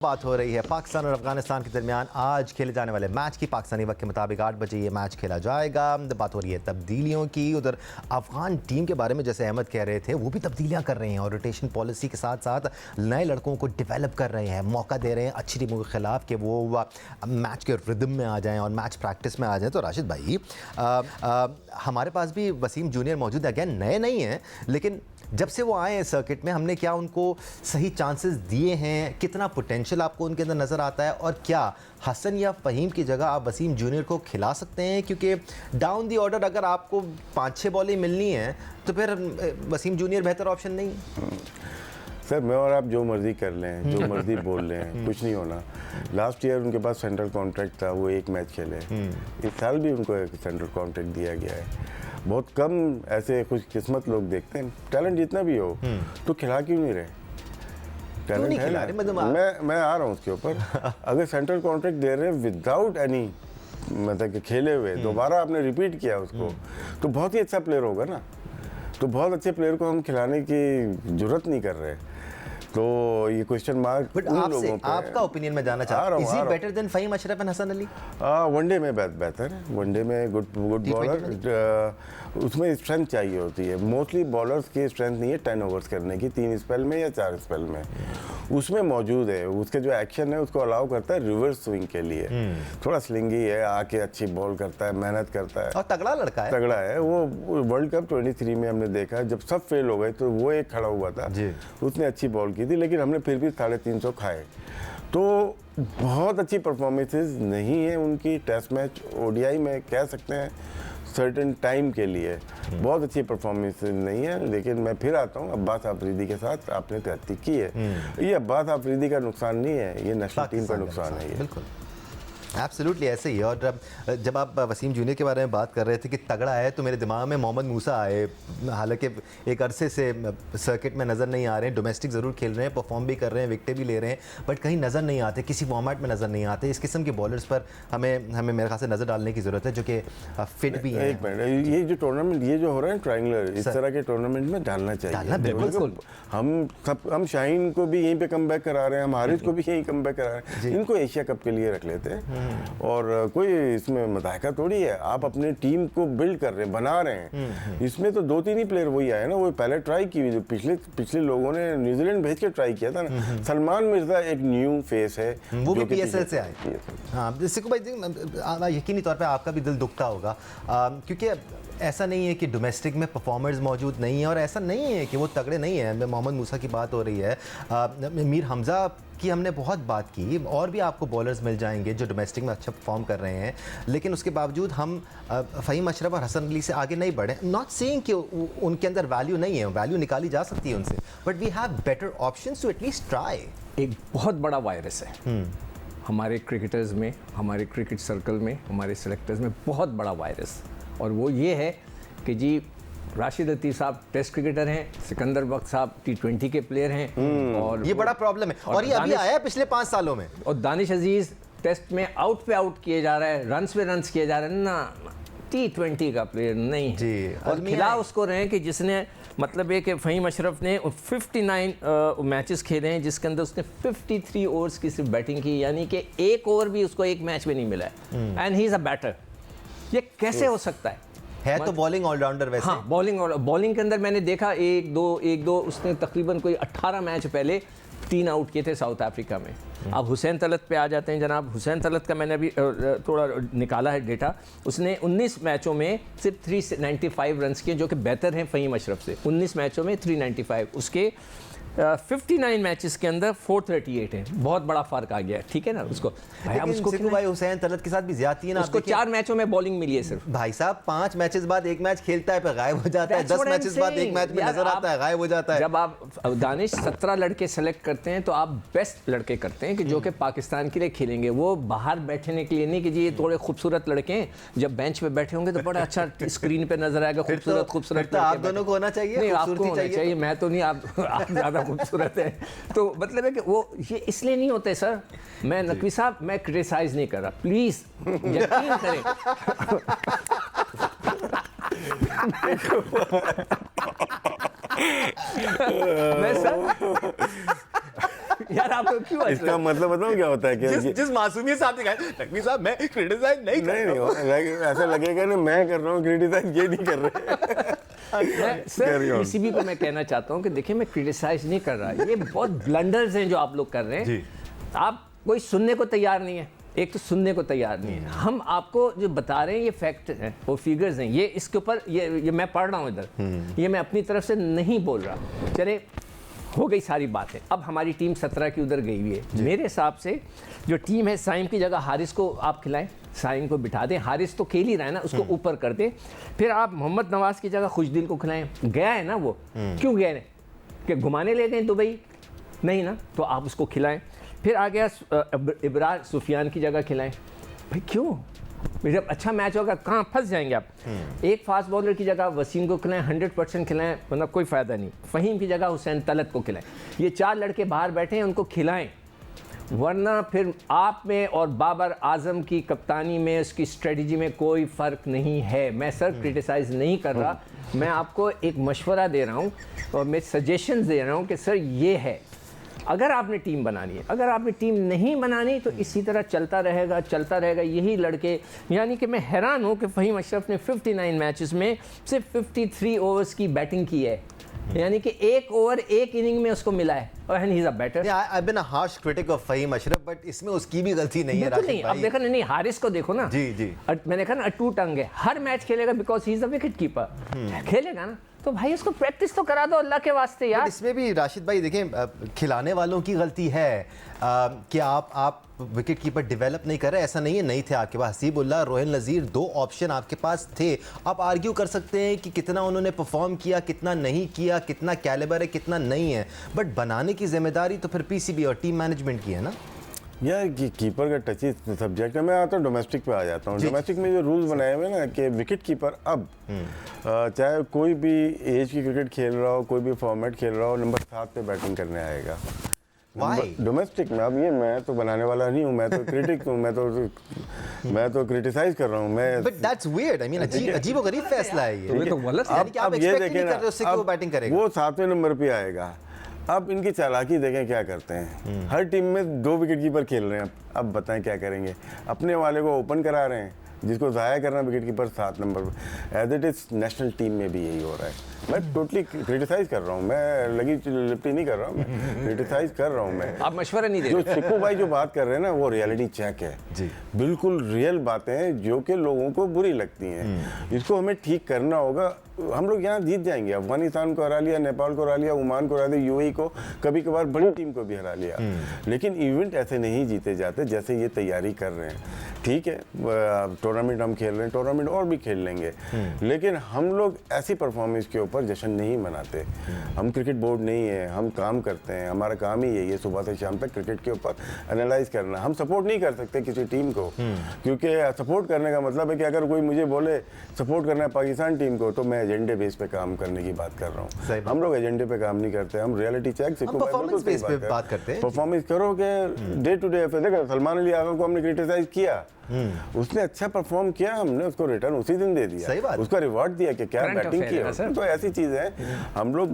बात हो रही है पाकिस्तान और अफगानिस्तान के दरमियान आज खेले जाने वाले मैच की। पाकिस्तानी वक्त के मुताबिक 8 बजे ये मैच खेला जाएगा। बात हो रही है तब्दीलियों की। उधर अफगान टीम के बारे में जैसे अहमद कह रहे थे, वो भी तब्दीलियां कर रहे हैं और रोटेशन पॉलिसी के साथ साथ नए लड़कों को डेवलप कर रहे हैं, मौका दे रहे हैं अच्छी टीमों के खिलाफ कि वो मैच के रिदम में आ जाएँ और मैच प्रैक्टिस में आ जाएँ। तो राशिद भाई, हमारे पास भी वसीम जूनियर मौजूद है। अगेन नए नहीं हैं, लेकिन जब से वो आए हैं सर्किट में, हमने क्या उनको सही चांसेस दिए हैं? कितना पोटेंशियल आपको उनके अंदर नज़र आता है? और क्या हसन या फ़हीम की जगह आप वसीम जूनियर को खिला सकते हैं? क्योंकि डाउन दी ऑर्डर अगर आपको 5-6 बॉलें मिलनी हैं तो फिर वसीम जूनियर बेहतर ऑप्शन नहीं? सर, मैं और आप जो मर्ज़ी कर लें, जो मर्ज़ी बोल लें, कुछ नहीं होना। लास्ट ईयर उनके पास सेंट्रल कॉन्ट्रैक्ट था, वो एक मैच खेले। इस साल भी उनको एक सेंट्रल कॉन्ट्रैक्ट दिया गया है। बहुत कम ऐसे खुशकिस्मत लोग देखते हैं। टैलेंट जितना भी हो तो खिला क्यों नहीं रहे? टैलेंट है ना। मैं आ रहा हूँ उसके ऊपर। अगर सेंट्रल कॉन्ट्रैक्ट दे रहे हैं विदाउट एनी मतलब कि खेले हुए, दोबारा आपने रिपीट किया उसको, तो बहुत ही अच्छा प्लेयर होगा ना। तो बहुत अच्छे प्लेयर को हम खिलाने की जरूरत नहीं कर रहे। तो ये क्वेश्चन मार्क बट आपसे आपका ओपिनियन मैं जानना चाहता हूं, is he better than Faheem Ashraf and Hasan Ali? One day में बेहतर है। वनडे में गुड बॉलर, उसमें स्ट्रेंथ चाहिए होती है। मोस्टली बॉलर्स की स्ट्रेंथ नहीं है 10 ओवर्स करने की, 3 स्पेल में या 4 स्पेल में। उसमें मौजूद है, उसके जो एक्शन है उसको अलाउ करता है रिवर्स स्विंग के लिए। थोड़ा स्लिंगी है, आके अच्छी बॉल करता है, मेहनत करता है और तगड़ा लड़का है। तगड़ा है वो। वर्ल्ड कप 23 में हमने देखा, जब सब फेल हो गए तो वो एक खड़ा हुआ था, उसने अच्छी बॉल की थी, लेकिन हमने फिर भी 350 खाए। तो बहुत अच्छी परफॉर्मेंसेस नहीं है उनकी। टेस्ट मैच, ओडीआई में कह सकते हैं सर्टेन टाइम के लिए बहुत अच्छी परफॉर्मेंस नहीं है। लेकिन मैं फिर आता हूँ, अब्बास आफरीदी के साथ आपने तरक्की की है। ये अब्बास आफरीदी का नुकसान नहीं है, ये नेशनल टीम का नुकसान है। बिल्कुल एब्सोल्युटली ऐसे ही। और जब आप वसीम जूनियर के बारे में बात कर रहे थे कि तगड़ा है, तो मेरे दिमाग में मोहम्मद मूसा आए। हालांकि एक अरसे से सर्किट में नज़र नहीं आ रहे हैं, डोमेस्टिक ज़रूर खेल रहे हैं, परफॉर्म भी कर रहे हैं, विकेटें भी ले रहे हैं, बट कहीं नज़र नहीं आते, किसी फॉर्मेट में नज़र नहीं आते। इस किस्म के बॉलर्स पर हमें मेरे ख्याल से नज़र डालने की ज़रूरत है, जो कि फिट भी है। एक मिनट, ये जो टूर्नामेंट ये जो हो रहा है ट्रायंगुलर, इस तरह के टूर्नामेंट में डालना चाहिए। बिल्कुल। हम शाहीन को भी यहीं पे कम बैक करा रहे हैं, हम हारिस को भी यहीं कम बैक करा रहे हैं। इनको एशिया कप के लिए रख लेते हैं और कोई इसमें मदायका थोड़ी है। आप अपनी टीम को बिल्ड कर रहे हैं, बना रहे हैं। इसमें तो 2-3 ही प्लेयर वही आए ना, वो पहले ट्राई की हुई, जो पिछले लोगों ने न्यूजीलैंड भेज के ट्राई किया था ना। सलमान मिर्जा एक न्यू फेस है, वो भी पीएसएल से आए। हाँ, जैसे भाई यकीनी तौर पे आपका भी दिल दुखता होगा, क्योंकि ऐसा नहीं है कि डोमेस्टिक में परफॉर्मर्स मौजूद नहीं है, और ऐसा नहीं है कि वो तगड़े नहीं हैं। मोहम्मद मूसा की बात हो रही है, मीर हमज़ा की हमने बहुत बात की, और भी आपको बॉलर्स मिल जाएंगे जो डोमेस्टिक में अच्छा परफॉर्म कर रहे हैं, लेकिन उसके बावजूद हम फ़हीम अशरफ और हसन अली से आगे नहीं बढ़े। नॉट सेइंग कि उनके अंदर वैल्यू नहीं है, वैल्यू निकाली जा सकती है उनसे, but we have better options to at least try. एक बहुत बड़ा वायरस है हमारे क्रिकेटर्स में, हमारे क्रिकेट सर्कल में, हमारे सेलेक्टर्स में बहुत बड़ा वायरस, और वो ये है कि जी राशिद लतीफ़ साहब टेस्ट क्रिकेटर हैं, सिकंदर बख्श साहब T20 के प्लेयर हैं, और ये बड़ा प्रॉब्लम है, और ये अभी आया है पिछले 5 सालों में। और दानिश अजीज़ टेस्ट में आउट पे आउट किए जा रहा है, रन्स पे रन्स किए जा रहे हैं ना। T20 का प्लेयर नहीं जी, और खिला उसको रहे हैं कि जिसने मतलब है कि फ़हीम अशरफ ने 59 मैचेस खेले हैं, जिसके अंदर उसने 53 ओवर्स की सिर्फ बैटिंग की, यानी कि एक ओवर भी उसको एक मैच में नहीं मिला है, and he is a batter. ये कैसे हो सकता है? तो बॉलिंग ऑलराउंडर वैसे। हाँ, बॉलिंग के अंदर मैंने देखा एक दो उसने तकरीबन कोई 18 मैच पहले 3 आउट किए थे साउथ अफ्रीका में। अब हुसैन तलत पे आ जाते हैं जनाब। हुसैन तलत का मैंने अभी थोड़ा निकाला है डेटा। उसने 19 मैचों में सिर्फ 395 रन किए, जो कि बेहतर हैं फ़हीम अशरफ से। 19 मैचों में 395, उसके 59 मैचेस के अंदर 438 है। बहुत बड़ा फर्क आ गया है, ठीक है ना। उसको भाई हुसैन तलत के साथ भी ज्यादती है ना। उसको 4 मैचों में बॉलिंग मिली है सिर्फ। भाई साहब 5 मैचेस बाद एक मैच खेलता है, फिर गायब हो जाता है। 10 मैचेस बाद एक मैच में नजर आता है, गायब हो जाता है। जब आप दानिश 17 लड़के सेलेक्ट करते हैं, तो आप बेस्ट लड़के करते हैं कि जो कि पाकिस्तान के लिए खेलेंगे। वो बाहर बैठने के लिए नहीं कि जी ये थोड़े खूबसूरत लड़के हैं, जब बेंच पे बैठे होंगे तो बड़ा अच्छा स्क्रीन पे नजर आएगा। खूबसूरत आप दोनों को होना चाहिए। नहीं, आपको होना चाहिए, मैं तो नहीं। आप ज्यादा खूबसूरत है। तो मतलब है कि वो ये इसलिए नहीं होते सर। मैं नकवी साहब, मैं क्रिटिसाइज नहीं कर रहा, प्लीज यकीन करें। मैं सर यार आप लोग क्यों हंस रहे इसका हो? मतलब बताऊं क्या होता है कि जिस मासूमियत से आप दिखाए नकवी साहब, मैं क्रिटिसाइज नहीं कर नहीं ऐसा लगेगा ना मैं कर रहा हूँ क्रिटिसाइज, ये नहीं कर रहे। Sir Carry on. पीसीबी को मैं कहना चाहता हूँ कि देखिए मैं क्रिटिसाइज नहीं कर रहा, ये बहुत ब्लंडर्स हैं जो आप लोग कर रहे हैं। जी। आप कोई सुनने को तैयार नहीं है, एक तो सुनने को तैयार नहीं है। हम आपको जो बता रहे हैं ये फैक्ट हैं, वो फिगर्स हैं, ये इसके ऊपर ये मैं पढ़ रहा हूँ इधर, ये मैं अपनी तरफ से नहीं बोल रहा। चले हो गई सारी बातें, अब हमारी टीम 17 की उधर गई हुई है। मेरे हिसाब से जो टीम है, साइम की जगह हारिस को आप खिलाएं, साइम को बिठा दें, हारिस तो खेल ही रहा है ना, उसको ऊपर कर दें। फिर आप मोहम्मद नवाज की जगह खुशदिल को खिलाएं, गया है ना वो, क्यों गए हैं कि घुमाने ले गए दुबई, नहीं ना, तो आप उसको खिलाएं। फिर आ गया इब्रार सुफियान की जगह खिलाएं, भाई क्यों, जब अच्छा मैच होगा कहाँ फंस जाएंगे आप। एक फास्ट बॉलर की जगह वसीम को खिलाएं, 100% खिलाएं, वरना कोई फ़ायदा नहीं। फ़हीम की जगह हुसैन तलत को खिलाएं, ये 4 लड़के बाहर बैठे हैं, उनको खिलाएं, वरना फिर आप में और बाबर आजम की कप्तानी में, उसकी स्ट्रेटजी में कोई फ़र्क नहीं है। मैं सर क्रिटिसाइज़ नहीं कर रहा, मैं आपको एक मशवरा दे रहा हूँ और मैं सजेशंस दे रहा हूँ कि सर ये है, अगर आपने टीम बनानी है, अगर आपने टीम नहीं बनानी तो इसी तरह चलता रहेगा यही लड़के। यानी कि मैं हैरान हूँ कि फ़हीम अशरफ ने 59 मैचेस में सिर्फ 53 ओवर्स की बैटिंग की है, यानी कि 1 ओवर 1 इनिंग में उसको मिला है, और he is a batter. I've been a harsh critic of Faheem Ashraf, but इसमें उसकी भी गलती नहीं है बिल्कुल नहीं। राशिद अब भाई। देखा नहीं, हारिस को देखो ना, जी। मैंने कहा ना टू टंग है, हर मैच खेलेगा because he is a wicket keeper, खेलेगा ना, तो भाई उसको प्रैक्टिस तो करा दो अल्लाह के वास्ते यार। बट इसमें भी राशिद भाई देखें, खिलाने वालों की गलती है कि आप विकेट कीपर डेवलप नहीं कर रहे। ऐसा नहीं है नहीं थे आपके पास, हसीबुल्लाह, रोहिल नज़ीर, 2 ऑप्शन आपके पास थे। आप आर्ग्यू कर सकते हैं कि कितना उन्होंने परफॉर्म किया, कितना नहीं किया, कितना कैलिबर है, कितना नहीं है, बट बनाने की जिम्मेदारी तो फिर पीसीबी और टीम मैनेजमेंट की है ना। यार कीपर का टची सब्जेक्ट है। मैं आता हूँ डोमेस्टिक पे आ जाता हूँ। डोमेस्टिक में जो रूल्स बनाए हुए हैं ना कि विकेट कीपर अब चाहे कोई भी एज की क्रिकेट खेल रहा हो, कोई भी फॉर्मेट खेल रहा हो, नंबर 7 पे बैटिंग करने आएगा डोमेस्टिक में। अब ये मैं तो बनाने वाला नहीं हूँ, मैं तो क्रिटिक हूँ, मैं तो क्रिटिसाइज कर रहा हूँ मैं। But that's weird, I mean अजीबोगरीब फैसला है ये। तो गलत है। यानी कि आप अब ये एक्सपेक्ट नहीं देखें कर रहे उससे कि वो बैटिंग करेगा। वो 7वें नंबर पे आएगा। अब इनकी चालाकी देखें क्या करते हैं। हर टीम में 2 विकेट कीपर खेल रहे हैं। अब बताएं क्या करेंगे। अपने वाले को ओपन करा रहे हैं, जिसको ज़ाया करना विकेट कीपर 7 नंबर पर। As it is national team में भी यही हो रहा है। मैं टोटली क्रिटिसाइज कर रहा हूँ, मैं लगी लिपटी नहीं कर रहा हूँ, मैं क्रिटिसाइज कर रहा हूँ। मैं आप मशवरा नहीं दे जो रहे। चिक्कू भाई जो बात कर रहे हैं ना, वो रियलिटी चेक है जी। बिल्कुल रियल बातें हैं जो कि लोगों को बुरी लगती हैं। इसको हमें ठीक करना होगा। हम लोग यहाँ जीत जाएंगे। अफगानिस्तान को हरा लिया, नेपाल को हरा लिया, ओमान को हरा दिया, यूएई को, कभी कभार बड़ी टीम को भी हरा लिया। लेकिन इवेंट ऐसे नहीं जीते जाते जैसे ये तैयारी कर रहे हैं। ठीक है, टूर्नामेंट हम खेल रहे हैं, टूर्नामेंट और भी खेल लेंगे, लेकिन हम लोग ऐसी परफॉर्मेंस के ऊपर जश्न नहीं मनाते। हम क्रिकेट बोर्ड नहीं है, हम काम करते हैं, हमारा काम ही यही है सुबह से शाम तक क्रिकेट के ऊपर एनालाइज करना। हम सपोर्ट नहीं कर सकते किसी टीम को, क्योंकि सपोर्ट करने का मतलब है कि अगर कोई मुझे बोले सपोर्ट करना है पाकिस्तान टीम को, तो मैं एजेंडे बेस पे काम करने की बात कर रहा हूँ। हम लोग एजेंडे पे काम नहीं करते, हम रियलिटी चेक से परफॉर्मेंस बेस पे बात करते हैं। परफॉर्मेंस करोगे डे टू डे। देखो सलमान अली आगा को हमने क्रिटिसाइज किया, उसने अच्छा परफॉर्म किया, हमने उसको रिटर्न उसी दिन दे दिया। सही बात। उसका रिवॉर्ड दिया कि क्या Current बैटिंग affair की है है। तो ऐसी चीज़ है, हम लोग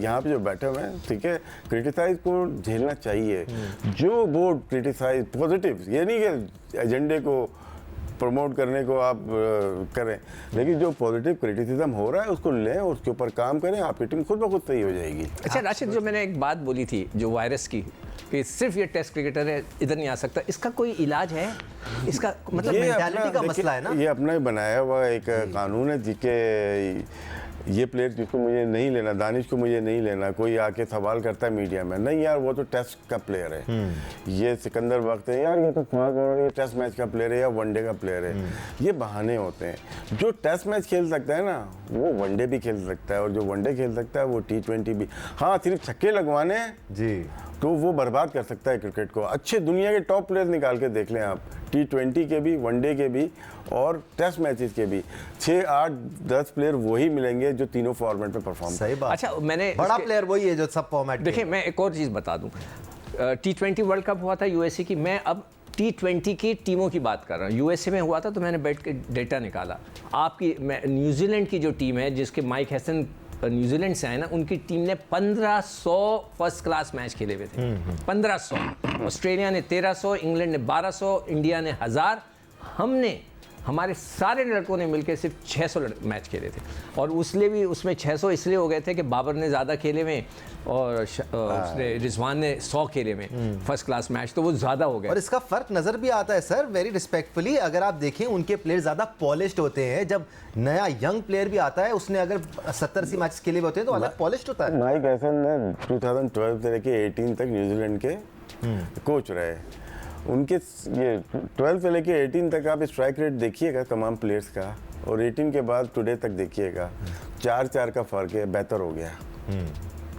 यहाँ पे जो बैठे हुए हैं, ठीक है, क्रिटिसाइज को झेलना चाहिए। जो बोर्ड क्रिटिसाइज पॉजिटिव, ये नहीं कि एजेंडे को प्रमोट करने को आप करें, लेकिन जो पॉजिटिव क्रिटिसिज्म हो रहा है उसको लें, उसके ऊपर काम करें, आपकी टीम खुद ब खुद सही हो जाएगी। अच्छा राशिद, जो मैंने एक बात बोली थी जो वायरस की, कि सिर्फ ये टेस्ट क्रिकेटर है, इधर नहीं आ सकता, इसका कोई इलाज है? इसका मतलब मेंटालिटी का मसला है ना। ये अपना ही बनाया हुआ एक कानून है जिसके ये प्लेयर जिसको मुझे नहीं लेना, दानिश को मुझे नहीं लेना, कोई आके सवाल करता है मीडिया में, नहीं यार वो तो टेस्ट का प्लेयर है, ये सिकंदर वक्त है, यार ये तो टेस्ट मैच का प्लेयर है या वनडे का प्लेयर है। ये बहाने होते हैं। जो टेस्ट मैच खेल सकता है ना, वो वनडे भी खेल सकता है, और जो वनडे खेल सकता है वो T20 भी। हाँ, सिर्फ छक्के लगवाने जी, तो वो बर्बाद कर सकता है क्रिकेट को। अच्छे दुनिया के टॉप प्लेयर निकाल के देख लें आप, T20 के भी, वनडे के भी और टेस्ट मैचेस के भी 6, 8, 10 प्लेयर वही मिलेंगे जो तीनों फॉर्मेट में परफॉर्म। सही बात। अच्छा, मैंने बड़ा प्लेयर वही है जो सब फॉर्मेट। देखिए, मैं एक और चीज़ बता दूं, T20 वर्ल्ड कप हुआ था यूएसए की, मैं अब T20 की टीमों की बात कर रहा हूँ। यूएसए में हुआ था तो मैंने बैठ के डेटा निकाला। आपकी न्यूजीलैंड की जो टीम है, जिसके माइक हैसन न्यूजीलैंड से आए ना, उनकी टीम ने 1500 फर्स्ट क्लास मैच खेले हुए थे। 1500। ऑस्ट्रेलिया ने 1300, इंग्लैंड ने 1200, इंडिया ने 1000, हमारे सारे लड़कों ने मिलकर सिर्फ 600 मैच खेले थे। और उसमें 600 इसलिए हो गए थे कि बाबर ने ज़्यादा खेले हुए और रिजवान ने 100 खेले हुए फर्स्ट क्लास मैच, तो वो ज़्यादा हो गए। और इसका फर्क नजर भी आता है सर, वेरी रिस्पेक्टफुली, अगर आप देखें उनके प्लेयर ज़्यादा पॉलिश्ड होते हैं। जब नया यंग प्लेयर भी आता है, उसने अगर 70 मैच खेले हुए होते हैं तो अलग पॉलिश्ड होता है। माइक हैसन ने 2012 से लेके 18 तक न्यूजीलैंड के कोच रहे। उनके ये 12 से लेके 18 तक आप स्ट्राइक रेट देखिएगा तमाम प्लेयर्स का, और 18 के बाद टुडे तक देखिएगा 4-4 का फ़र्क है, बेहतर हो गया।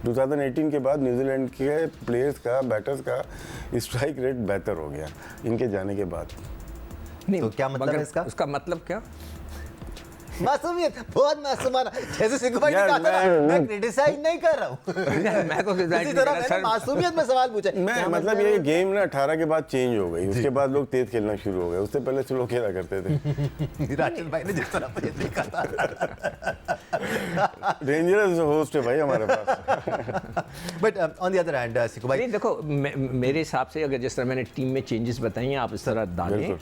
2018 के बाद न्यूजीलैंड के प्लेयर्स का, बैटर्स का स्ट्राइक रेट बेहतर हो गया इनके जाने के बाद। नहीं, तो क्या मतलब है इसका? उसका मतलब क्या? मासूमियत, बहुत मासूमाना, जैसे सिक्कू भाई ने कहा था ना, मैं क्रिटिसाइज नहीं कर रहा हूँ। मैं तो इसी तरह मैंने मासूमियत में सवाल पूछा। मैं मतलब ये गेम ना 18 के बाद चेंज हो गई, उसके बाद लोग तेज खेलना शुरू हो गए, उससे पहले स्लो खेला करते थे। राशिद भाई ने जिस तरह मुझे देखा था, डेंजरस होस्ट है भाई हमारे पास। But on the other hand Sikku भाई, नहीं देखो, मेरे हिसाब से अगर जिस तरह मैंने टीम में चेंजेस बताई हैं, आप इस तरह डालें,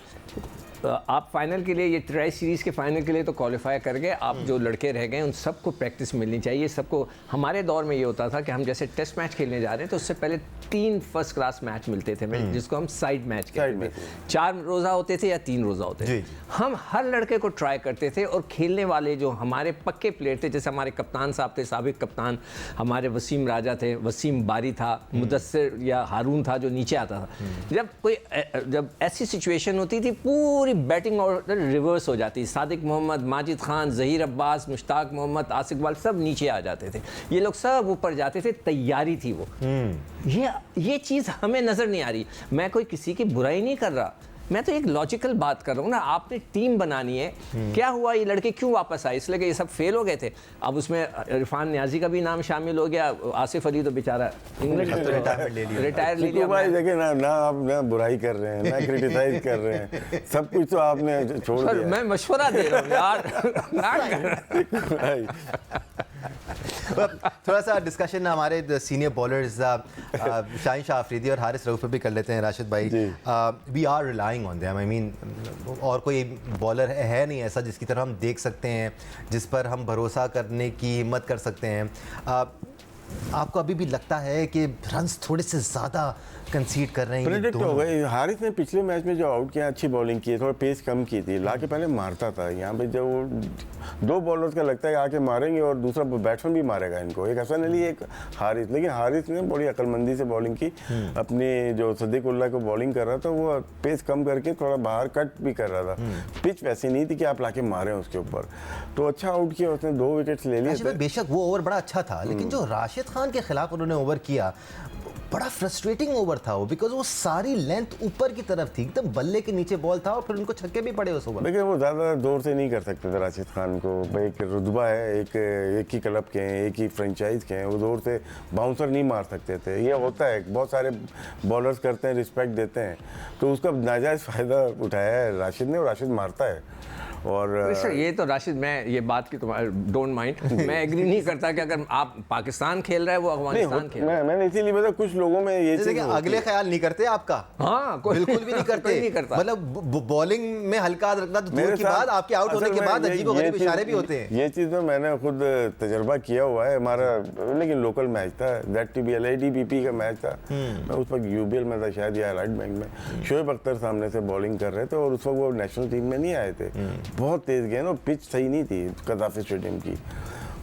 आप फाइनल के लिए, ये ट्राई सीरीज़ के फाइनल के लिए तो क्वालिफाई कर गए। आप जो लड़के रह गए उन सबको प्रैक्टिस मिलनी चाहिए। सबको, हमारे दौर में ये होता था कि हम जैसे टेस्ट मैच खेलने जा रहे हैं तो उससे पहले 3 फर्स्ट क्लास मैच मिलते थे, जिसको हम साइड मैच कहते थे। 4 रोज़ा होते थे या 3 रोज़ा होते थे। हम हर लड़के को ट्राई करते थे, और खेलने वाले जो हमारे पक्के प्लेयर थे, जैसे हमारे कप्तान साहब थे, साबिक कप्तान हमारे वसीम राजा थे, वसीम बारी था, मुदस्सिर या हारून था जो नीचे आता था। जब ऐसी सिचुएशन होती थी, पूरी बैटिंग ऑर्डर रिवर्स हो जाती। सादिक मोहम्मद, माजिद खान, जहीर अब्बास, मुश्ताक मोहम्मद, आसिफ इकबाल सब नीचे आ जाते थे, ये लोग सब ऊपर जाते थे। तैयारी थी वो। ये चीज़ हमें नज़र नहीं आ रही। मैं कोई किसी की बुराई नहीं कर रहा, मैं तो एक लॉजिकल बात कर रहा हूँ ना। आपने टीम बनानी है, क्या हुआ ये लड़के क्यों वापस आए? इसलिए कि ये सब फेल हो गए थे। अब उसमें इरफान नियाजी का भी नाम शामिल हो गया, आसिफ अली तो बेचारा इंग्लैंड रिटायर ले लिया। भाई देखिए ना आप ना बुराई कर रहे हैं, ना क्रिटिसाइज कर रहे हैं, सब कुछ तो आपने छोड़ दिया। मैं मशवरा दे रहा हूँ यार। थोड़ा सा डिस्कशन हमारे सीनियर बॉलर्स शाहीन शाह अफरीदी और हारिस रऊफ पे भी कर लेते हैं। राशिद भाई, we are relying on them, I mean, और कोई बॉलर है नहीं ऐसा जिसकी तरफ हम देख सकते हैं, जिस पर हम भरोसा करने की हिम्मत कर सकते हैं। आपको अभी भी लगता है कि रन्स थोड़े से ज़्यादा कंसीड कर रहे हैं? प्रेडिक्ट हो गए। हारिस ने पिछले मैच में जो आउट किया, अच्छी बॉलिंग की, थोड़ा पेस कम की थी, ला के पहले मारता था। यहाँ पे जब वो 2 बॉलर्स का लगता है आके मारेंगे और दूसरा बैट्समैन भी मारेगा इनको, एक हसन अली, एक हारिस। लेकिन हारिस ने बड़ी अक्लमंदी से बॉलिंग की। अपने जो सदीक उल्लाह को बॉलिंग कर रहा था, वो पेस कम करके थोड़ा बाहर कट भी कर रहा था। पिच वैसी नहीं थी कि आप लाके मारें उसके ऊपर, तो अच्छा आउट किया उसने, 2 विकेट्स ले लिए। बेशक वो ओवर बड़ा अच्छा था, लेकिन जो राशिद खान के खिलाफ उन्होंने ओवर किया, बड़ा फ्रस्ट्रेटिंग ओवर था वो, बिकॉज वो सारी लेंथ ऊपर की तरफ थी, एकदम बल्ले के नीचे बॉल था और फिर उनको छक्के भी पड़े उस ओवर। लेकिन वो ज़्यादा दूर से नहीं कर सकते थे राशिद खान को। भाई एक रुतबा है, एक ही क्लब के हैं, एक ही फ्रेंचाइज के हैं, वो दूर से बाउंसर नहीं मार सकते थे। ये होता है, बहुत सारे बॉलर्स करते हैं, रिस्पेक्ट देते हैं, तो उसका नाजायज़ फ़ायदा उठाया है राशिद ने, और राशिद मारता है। और सर ये तो राशिद, मैं ये बात की तुम्हारे डोंट माइंड, मैं एग्री नहीं करता कि अगर आप पाकिस्तान खेल रहे हैं वो अफगानिस्तान खेल रहा है। मैंने इसीलिए बताया, कुछ लोगों में ये चीज़ अगले ख्याल नहीं करते आपका। हाँ, बिल्कुल भी नहीं करते। नहीं करता। मतलब बॉलिंग में हल्का रखना तो दूर की बात, आपके आउट होने के बाद अजीबोगरीब इशारे भी होते हैं। ये चीज़ तो मैंने खुद तजर्बा किया हुआ है हमारा, लेकिन लोकल मैच था, ZTBL ADBP का मैच था। मैं उस वक्त UBL में था शायद, या राइट बैंक में। शोएब अख्तर सामने से बॉलिंग कर रहे थे और उस वक्त वो नेशनल टीम में नहीं आए थे। बहुत तेज गेंद, पिच सही नहीं थी कदाफी स्टेडियम की।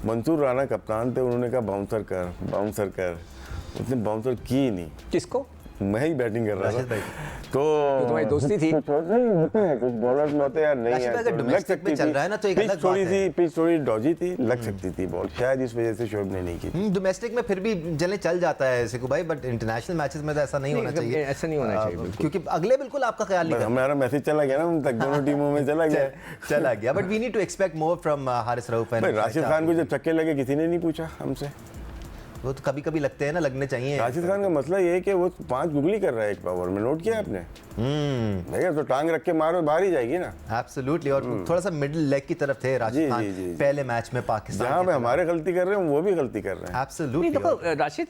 मंसूर राणा कप्तान थे, उन्होंने कहा बाउंसर कर, उसने बाउंसर की नहीं। किसको? मैं ही बैटिंग कर रहा था, तो तुम्हारी दोस्ती थी। नहीं होते हैं कुछ बॉलर्स में होते हैं यार, नहीं है लग सकती चल रहा है ना, तो एक अलग बात है। पिच थोड़ी डॉजी थी, लग सकती थी बॉल, शायद इस वजह से शोएब ने नहीं की। डोमेस्टिक में फिर भी जले चल जाता है सिक्कू भाई, बट इंटरनेशनल मैचेस में तो ऐसा नहीं होना चाहिए। ऐसा नहीं होना चाहिए, क्योंकि अगले बिल्कुल आपका ख्याल नहीं। हमारा मैसेज चला गया ना उन तक, दोनों टीमों में चला गया। But we need to expect more from Haris Rauf and Rashid Khan को जब चक्के लगे किसी ने नहीं पूछा हमसे। वो तो कभी कभी लगते हैं ना, लगने चाहिए। राशिद खान का मसला ये है कि वो 5 गुगली कर रहा है एक पावर में, नोट किया आपने? भैया तो टांग रख के मारो बाहर ही जाएगी ना। एब्सोल्युटली। और थोड़ा सा मिडिल लेग की तरफ थे राशिद खान पहले मैच में पाकिस्तान। जहाँ पे हमारे गलती कर रहे हैं वो भी गलती कर रहे हैं। एब्सोल्युटली। देखो राशिद,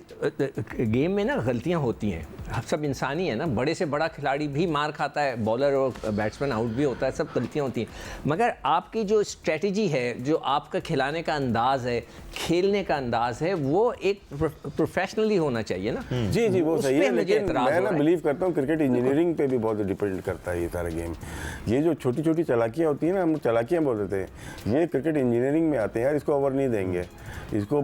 गेम में ना गलतियां होती हैं, हम सब इंसानी है ना, बड़े से बड़ा खिलाड़ी भी मार खाता है, बॉलर और बैट्समैन आउट भी होता है, सब गलतियां होती हैं, मगर आपकी जो स्ट्रेटजी है, जो आपका खिलाने का अंदाज है, खेलने का अंदाज है, वो एक प्रोफेशनली होना चाहिए ना। जी जी, वो उस सही पे है, मुझे लेकिन एतराज़ मैं हो ना रहा है। बिलीव करता हूँ क्रिकेट इंजीनियरिंग पे भी बहुत डिपेंड करता है ये सारा गेम। ये जो छोटी छोटी चालाकियाँ होती है ना, हम चालाकियाँ बोल देते हैं, ये क्रिकेट इंजीनियरिंग में आते हैं। यार इसको ओवर नहीं देंगे, इसको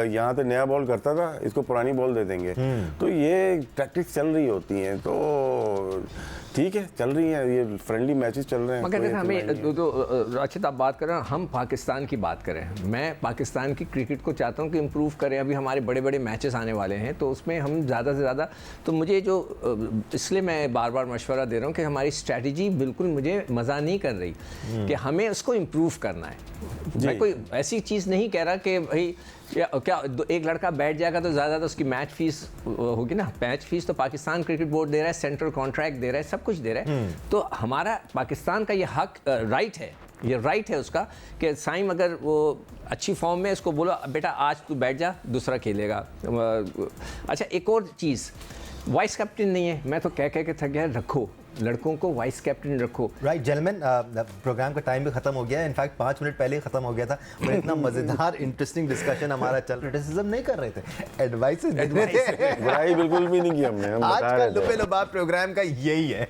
यहाँ तो नया बॉल करता था, इसको पुरानी बॉल दे देंगे। तो ये टैक्टिक्स चल रही होती हैं, तो ठीक है चल रही हैं, ये फ्रेंडली मैचेस चल रहे हैं। मगर कोई देखो ऐसी बात नहीं है। हमें राशिद आप बात कर रहे हैं, हम पाकिस्तान की बात करें, मैं पाकिस्तान की क्रिकेट को चाहता हूं कि इम्प्रूव करें। अभी हमारे बड़े बड़े मैचेस आने वाले हैं, तो उसमें हम ज़्यादा से ज़्यादा, तो मुझे जो इसलिए मैं बार बार मशवरा दे रहा हूं कि हमारी स्ट्रैटेजी बिल्कुल मुझे मज़ा नहीं कर रही, कि हमें उसको इम्प्रूव करना है। मैं कोई ऐसी चीज़ नहीं कह रहा कि भाई क्या एक लड़का बैठ जाएगा तो ज़्यादा उसकी मैच फीस होगी ना। मैच फीस तो पाकिस्तान क्रिकेट बोर्ड दे रहा है, सेंट्रल कॉन्ट्रैक्ट दे रहा है, सब कुछ दे रहा है। तो हमारा पाकिस्तान का ये हक, राइट है, ये राइट है उसका कि साइम अगर वो अच्छी फॉर्म में, इसको बोलो बेटा आज तू बैठ जा, दूसरा खेलेगा। अच्छा एक और चीज़, वाइस कैप्टन नहीं है, मैं तो कह के थक गया, रखो लड़कों को वाइस कैप्टन रखो। राइट जेंटलमैन, प्रोग्राम का टाइम भी खत्म हो गया है, इनफैक्ट 5 मिनट पहले ही खत्म हो गया था, और इतना मजेदार इंटरेस्टिंग डिस्कशन हमारा चल, क्रिटिसिज्म नहीं कर रहे थे, एडवाइस दे रहे थे। बुराई बिल्कुल भी नहीं की हमने, हम आज बता का रहे थे। लुपे लुबाब प्रोग्राम का यही है।